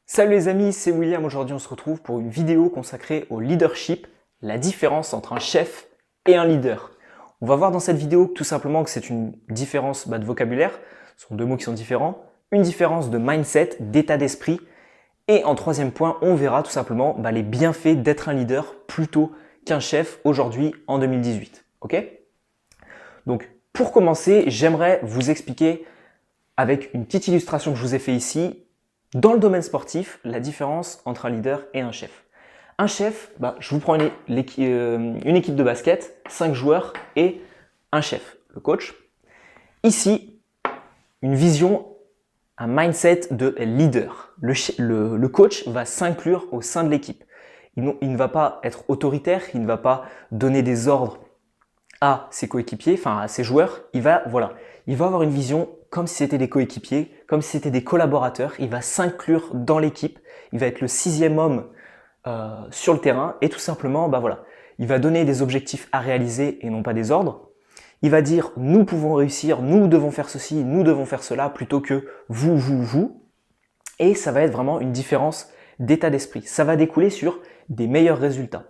Salut les amis, c'est William. Aujourd'hui, on se retrouve pour une vidéo consacrée au leadership, la différence entre un chef et un leader. On va voir dans cette vidéo tout simplement que c'est une différence de vocabulaire, ce sont deux mots qui sont différents, une différence de mindset, d'état d'esprit, et en troisième point, on verra tout simplement les bienfaits d'être un leader plutôt qu'un chef aujourd'hui en 2018. Ok? Donc, pour commencer, j'aimerais vous expliquer avec une petite illustration que je vous ai fait ici, dans le domaine sportif, la différence entre un leader et un chef. Un chef, je vous prends une équipe de basket, 5 joueurs et un chef, le coach. Ici, une vision, un mindset de leader. Le coach va s'inclure au sein de l'équipe. Il ne va pas être autoritaire, il ne va pas donner des ordres à ses coéquipiers, enfin à ses joueurs. Il va avoir une vision comme si c'était des coéquipiers, comme si c'était des collaborateurs. Il va s'inclure dans l'équipe. Il va être le sixième homme sur le terrain et tout simplement, il va donner des objectifs à réaliser et non pas des ordres. Il va dire nous pouvons réussir, nous devons faire ceci, nous devons faire cela plutôt que vous. Et ça va être vraiment une différence d'état d'esprit. Ça va découler sur des meilleurs résultats.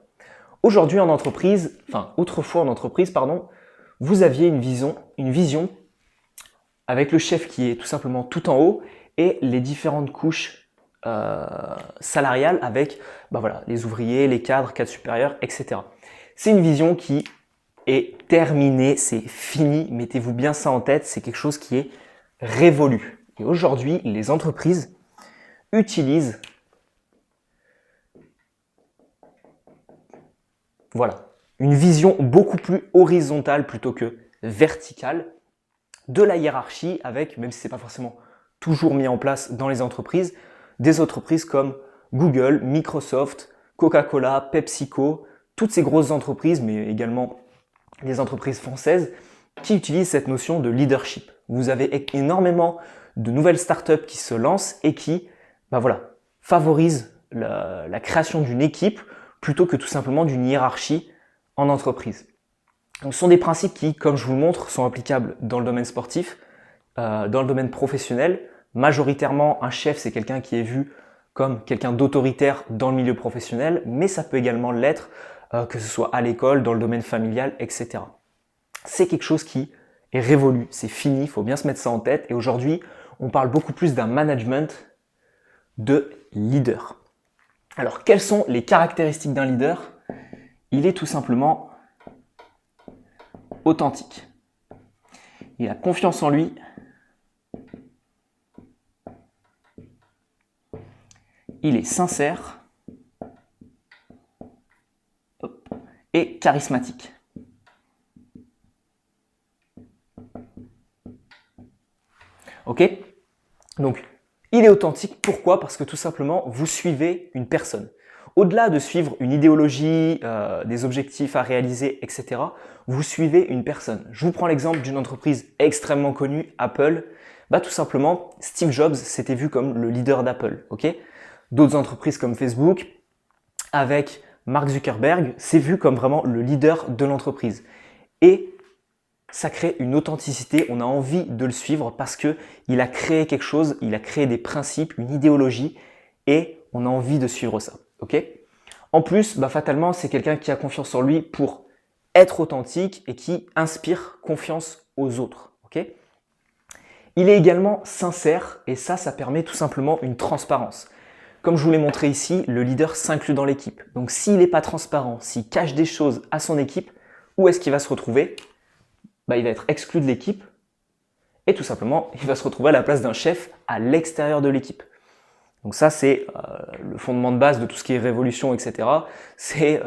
Aujourd'hui en entreprise, autrefois en entreprise, vous aviez une vision avec le chef qui est tout simplement tout en haut et les différentes couches salariales avec les ouvriers, les cadres supérieurs, etc. C'est une vision qui est terminée, c'est fini, mettez-vous bien ça en tête, c'est quelque chose qui est révolu. Et aujourd'hui, les entreprises utilisent une vision beaucoup plus horizontale plutôt que verticale de la hiérarchie avec, même si ce n'est pas forcément toujours mis en place dans les entreprises, des entreprises comme Google, Microsoft, Coca-Cola, PepsiCo, toutes ces grosses entreprises, mais également des entreprises françaises qui utilisent cette notion de leadership. Vous avez énormément de nouvelles startups qui se lancent et qui favorisent la création d'une équipe plutôt que tout simplement d'une hiérarchie en entreprise. Donc, ce sont des principes qui, comme je vous le montre, sont applicables dans le domaine sportif, dans le domaine professionnel. Majoritairement, un chef, c'est quelqu'un qui est vu comme quelqu'un d'autoritaire dans le milieu professionnel, mais ça peut également l'être, que ce soit à l'école, dans le domaine familial, etc. C'est quelque chose qui est révolu, c'est fini, il faut bien se mettre ça en tête. Et aujourd'hui, on parle beaucoup plus d'un management de leader. Alors, quelles sont les caractéristiques d'un leader? Il est tout simplement authentique. Il a confiance en lui. Il est sincère et charismatique. Ok? Donc, il est authentique. Pourquoi? Parce que tout simplement, vous suivez une personne. Au-delà de suivre une idéologie, des objectifs à réaliser, etc., vous suivez une personne. Je vous prends l'exemple d'une entreprise extrêmement connue, Apple. Tout simplement, Steve Jobs s'était vu comme le leader d'Apple. Okay? D'autres entreprises comme Facebook, avec Mark Zuckerberg, c'est vu comme vraiment le leader de l'entreprise. Et ça crée une authenticité, on a envie de le suivre parce qu'il a créé quelque chose, il a créé des principes, une idéologie et on a envie de suivre ça. Okay? En plus, fatalement, c'est quelqu'un qui a confiance en lui pour être authentique et qui inspire confiance aux autres. Okay? Il est également sincère et ça permet tout simplement une transparence. Comme je vous l'ai montré ici, le leader s'inclut dans l'équipe. Donc s'il n'est pas transparent, s'il cache des choses à son équipe, où est-ce qu'il va se retrouver? Il va être exclu de l'équipe et tout simplement, il va se retrouver à la place d'un chef à l'extérieur de l'équipe. Donc ça, c'est le fondement de base de tout ce qui est révolution, etc. C'est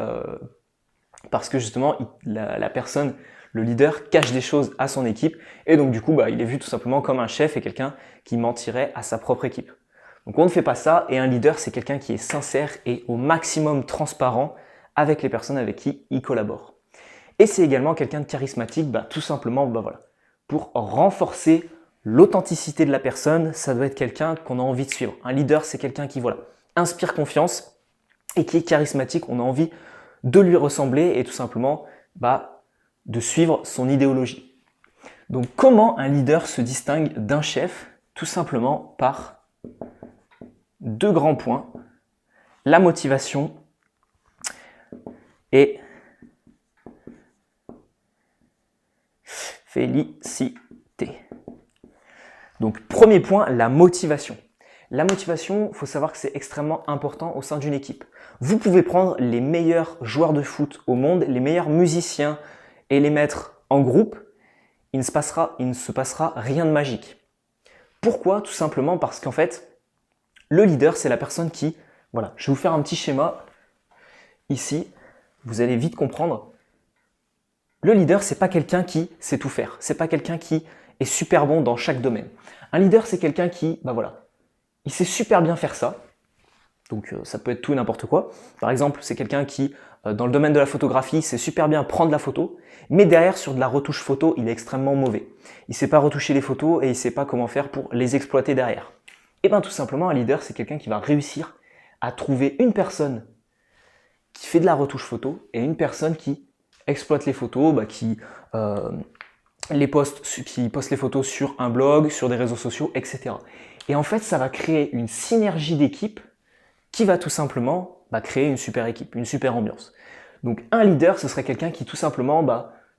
parce que justement, la personne, le leader, cache des choses à son équipe et donc du coup, il est vu tout simplement comme un chef et quelqu'un qui mentirait à sa propre équipe. Donc on ne fait pas ça et un leader, c'est quelqu'un qui est sincère et au maximum transparent avec les personnes avec qui il collabore. Et c'est également quelqu'un de charismatique, tout simplement, pour renforcer l'authenticité de la personne, ça doit être quelqu'un qu'on a envie de suivre. Un leader, c'est quelqu'un qui inspire confiance et qui est charismatique. On a envie de lui ressembler et tout simplement de suivre son idéologie. Donc comment un leader se distingue d'un chef? Tout simplement par deux grands points, la motivation et félicité. Donc, premier point, la motivation. La motivation, il faut savoir que c'est extrêmement important au sein d'une équipe. Vous pouvez prendre les meilleurs joueurs de foot au monde, les meilleurs musiciens et les mettre en groupe. Il ne se passera rien de magique. Pourquoi? Tout simplement parce qu'en fait, le leader, c'est la personne qui... Voilà, je vais vous faire un petit schéma ici. Vous allez vite comprendre. Le leader, c'est pas quelqu'un qui sait tout faire. C'est pas quelqu'un qui est super bon dans chaque domaine. Un leader, c'est quelqu'un qui, il sait super bien faire ça. Donc ça peut être tout et n'importe quoi. Par exemple, c'est quelqu'un qui, dans le domaine de la photographie, sait super bien prendre la photo, mais derrière, sur de la retouche photo, il est extrêmement mauvais. Il sait pas retoucher les photos et il sait pas comment faire pour les exploiter derrière. Et bien tout simplement, un leader, c'est quelqu'un qui va réussir à trouver une personne qui fait de la retouche photo et une personne qui exploite les photos, qui poste les photos sur un blog, sur des réseaux sociaux, etc. Et en fait, ça va créer une synergie d'équipe qui va tout simplement créer une super équipe, une super ambiance. Donc un leader, ce serait quelqu'un qui tout simplement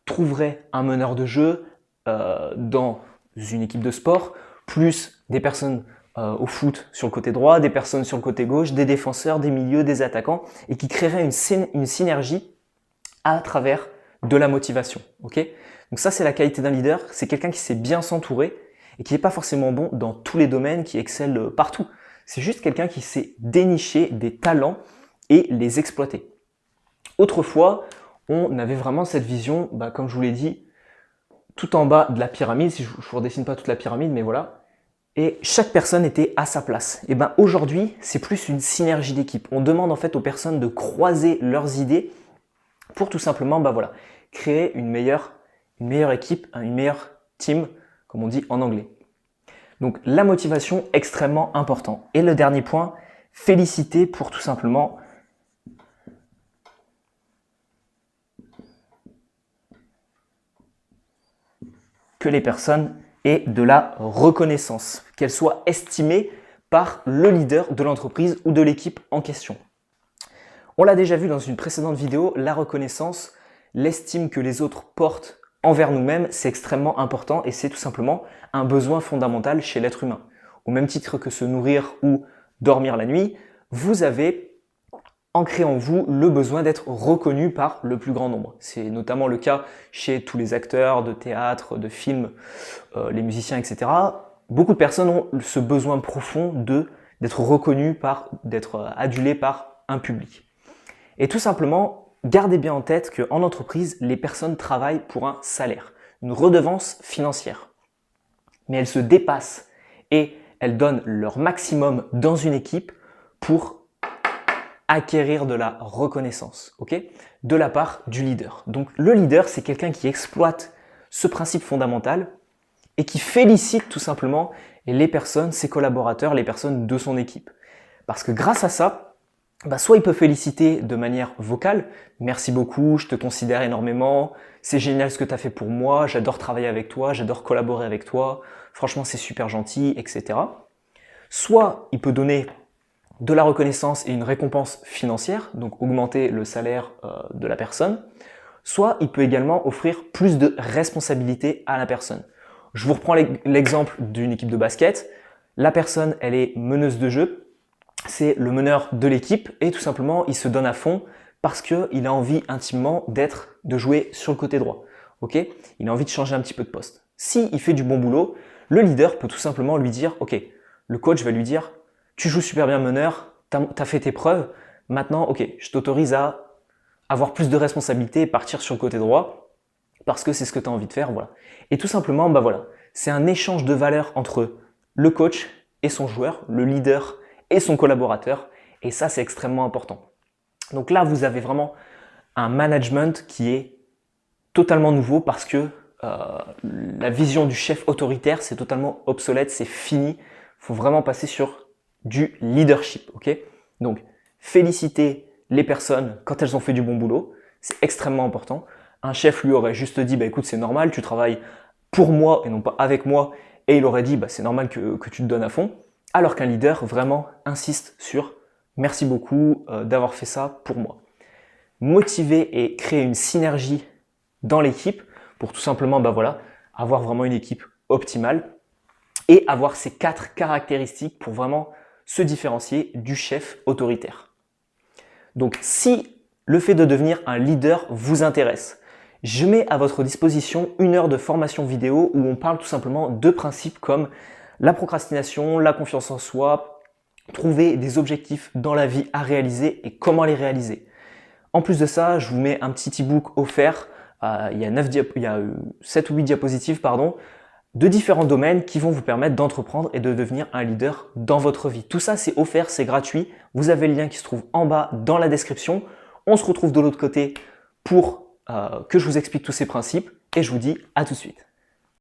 trouverait un meneur de jeu dans une équipe de sport, plus des personnes au foot sur le côté droit, des personnes sur le côté gauche, des défenseurs, des milieux, des attaquants, et qui créerait une synergie à travers de la motivation. Okay, donc ça, c'est la qualité d'un leader. C'est quelqu'un qui sait bien s'entourer et qui n'est pas forcément bon dans tous les domaines, qui excelle partout. C'est juste quelqu'un qui sait dénicher des talents et les exploiter. Autrefois, on avait vraiment cette vision, comme je vous l'ai dit, tout en bas de la pyramide. Si je ne vous redessine pas toute la pyramide, mais voilà. Et chaque personne était à sa place. Et aujourd'hui, c'est plus une synergie d'équipe. On demande en fait aux personnes de croiser leurs idées pour tout simplement créer une meilleure équipe, une meilleure team, comme on dit en anglais. Donc la motivation, extrêmement important. Et le dernier point, féliciter pour tout simplement que les personnes aient de la reconnaissance, qu'elles soient estimées par le leader de l'entreprise ou de l'équipe en question. On l'a déjà vu dans une précédente vidéo, la reconnaissance, l'estime que les autres portent envers nous-mêmes, c'est extrêmement important et c'est tout simplement un besoin fondamental chez l'être humain. Au même titre que se nourrir ou dormir la nuit, vous avez ancré en vous le besoin d'être reconnu par le plus grand nombre. C'est notamment le cas chez tous les acteurs de théâtre, de films, les musiciens, etc. Beaucoup de personnes ont ce besoin profond d'être reconnu, d'être adulé par un public. Et tout simplement, gardez bien en tête qu'en entreprise, les personnes travaillent pour un salaire, une redevance financière. Mais elles se dépassent et elles donnent leur maximum dans une équipe pour acquérir de la reconnaissance, de la part du leader. Donc le leader, c'est quelqu'un qui exploite ce principe fondamental et qui félicite tout simplement les personnes, ses collaborateurs, les personnes de son équipe. Parce que grâce à ça, soit il peut féliciter de manière vocale, merci beaucoup, je te considère énormément, c'est génial ce que tu as fait pour moi, j'adore travailler avec toi, j'adore collaborer avec toi, franchement c'est super gentil, etc. Soit il peut donner de la reconnaissance et une récompense financière, donc augmenter le salaire de la personne, soit il peut également offrir plus de responsabilité à la personne. Je vous reprends l'exemple d'une équipe de basket, la personne elle est meneuse de jeu, c'est le meneur de l'équipe et tout simplement il se donne à fond parce qu'il a envie intimement de jouer sur le côté droit. Il a envie de changer un petit peu de poste. S'il fait du bon boulot, le leader peut tout simplement lui dire, le coach va lui dire, tu joues super bien meneur, tu as fait tes preuves, maintenant je t'autorise à avoir plus de responsabilités et partir sur le côté droit parce que c'est ce que tu as envie de faire. Voilà. Et tout simplement, c'est un échange de valeurs entre le coach et son joueur, le leader et son collaborateur, et ça c'est extrêmement important. Donc là vous avez vraiment un management qui est totalement nouveau parce que la vision du chef autoritaire c'est totalement obsolète, c'est fini, il faut vraiment passer sur du leadership. Donc féliciter les personnes quand elles ont fait du bon boulot, c'est extrêmement important. Un chef lui aurait juste dit écoute c'est normal, tu travailles pour moi et non pas avec moi, et il aurait dit c'est normal que tu te donnes à fond. alors qu'un leader vraiment insiste sur « merci beaucoup d'avoir fait ça pour moi ». Motiver et créer une synergie dans l'équipe pour tout simplement avoir vraiment une équipe optimale et avoir ces 4 caractéristiques pour vraiment se différencier du chef autoritaire. Donc si le fait de devenir un leader vous intéresse, je mets à votre disposition 1 heure de formation vidéo où on parle tout simplement de principes comme la procrastination, la confiance en soi, trouver des objectifs dans la vie à réaliser et comment les réaliser. En plus de ça, je vous mets un petit e-book offert, il y a 7 ou 8 diapositives de différents domaines qui vont vous permettre d'entreprendre et de devenir un leader dans votre vie. Tout ça, c'est offert, c'est gratuit. Vous avez le lien qui se trouve en bas dans la description. On se retrouve de l'autre côté pour que je vous explique tous ces principes et je vous dis à tout de suite.